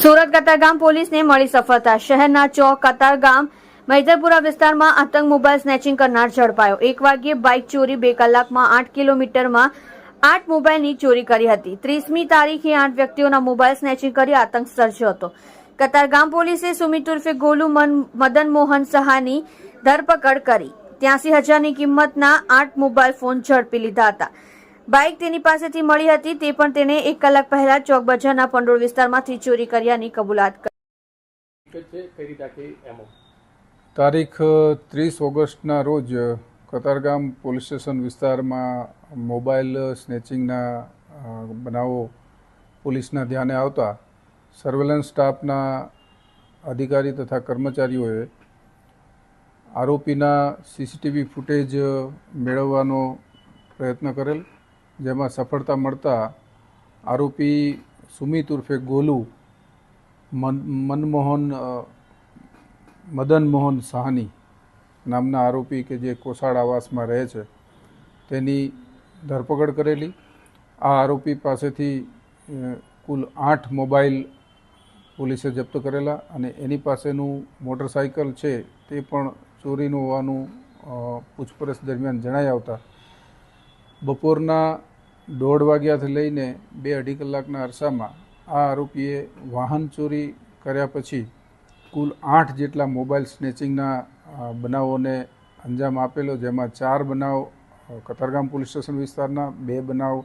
સુરત કતારગામ પોલીસને મળી સફળતા। શહેરના ચોક કતારગામ મૈદરપુરા વિસ્તારમાં આતંક મોબાઈલ સ્નેચિંગ કરનાર ઝડપાયો। 1 વાગ્યે બાઇક ચોરી 2 કલાકમાં 8 કિલોમીટરમાં 8 મોબાઈલની ચોરી કરી હતી। 30મી તારીખે 8 વ્યક્તિઓના મોબાઈલ સ્નેચિંગ કરી આતંક સર્જ્યો હતો। કતારગામ પોલીસે સુમિત ઉર્ફે ગોલુ મદન મોહન સહાની ધરપકડ કરી 83,000ની કિંમતના 8 મોબાઈલ ફોન ઝડપી લીધા હતા। બાઇક તેની પાસેથી મળી હતી, તે પણ તેણે 1 કલાક પહેલા ચોક બજારના પંડોળ વિસ્તારમાંથી ચોરી કર્યાની કબૂલાત કરી। તારીખ 30 ઓગસ્ટના રોજ કતારગામ પોલીસ સ્ટેશન વિસ્તારમાં મોબાઈલ સ્નેચિંગના બનાવો પોલીસના ધ્યાને આવતા સર્વેલન્સ સ્ટાફના અધિકારી તથા કર્મચારીઓએ આરોપીના સીસીટીવી ફૂટેજ મેળવવાનો પ્રયત્ન કરેલ, જેમાં સફળતા મળતા આરોપી સુમિત ઉર્ફે ગોલુ મદન મોહન સહાની નામના આરોપી કે જે કોસાડ આવાસમાં રહે છે તેની ધરપકડ કરેલી। આ આરોપી પાસેથી કુલ 8 મોબાઈલ પોલીસે જપ્ત કરેલા અને એની પાસેનું મોટરસાઇકલ છે તે પણ ચોરીનું હોવાનું પૂછપરછ દરમિયાન જણાઈ આવતા બપોરના 1:30 વાગ્યાથી લઈને 2-2.5 કલાકના અરસામાં આ આરોપીએ વાહન ચોરી કર્યા પછી કુલ 8 જેટલા મોબાઈલ સ્નેચિંગના બનાવોને અંજામ આપેલો, જેમાં 4 બનાવ કતારગામ પોલીસ સ્ટેશન વિસ્તારના, 2 બનાવ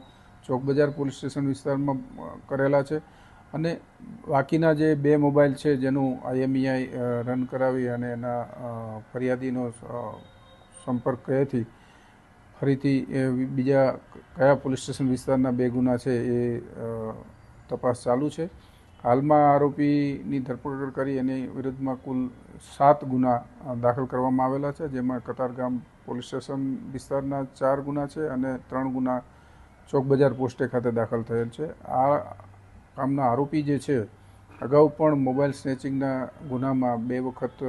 ચોક બજાર પોલીસ સ્ટેશન વિસ્તારમાં કરેલા છે અને બાકીના જે 2 મોબાઈલ છે જેનું IMEI રન કરાવી અને એના ફરિયાદીનો સંપર્ક કયાથી ફરીથી બીજા કયા પોલીસ સ્ટેશન વિસ્તારના 2 ગુના છે એ તપાસ ચાલુ છે। હાલમાં આરોપીની ધરપકડ કરી એની વિરુદ્ધમાં કુલ 7 ગુના દાખલ કરવામાં આવેલા છે, જેમાં કતારગામ પોલીસ સ્ટેશન વિસ્તારના 4 ગુના છે અને 3 ગુના ચોક બજાર પોસ્ટે ખાતે દાખલ થયેલ છે। આ કામના આરોપી જે છે અગાઉ પણ મોબાઈલ સ્નેચિંગના ગુનામાં 2 વખત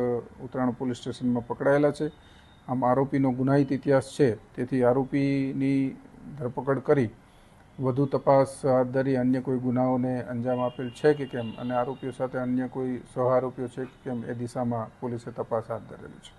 ઉત્તરાયણ પોલીસ સ્ટેશનમાં પકડાયેલા છે। આમ આરોપીનો ગુનાહિત ઇતિહાસ છે, તેથી આરોપીની ધરપકડ કરી વધુ તપાસ હાથ ધરી અન્ય કોઈ ગુનાઓને અંજામ આપેલ છે કે કેમ અને આરોપીઓ સાથે અન્ય કોઈ સહ આરોપીઓ છે કે કેમ એ દિશામાં પોલીસે તપાસ હાથ ધરેલી છે।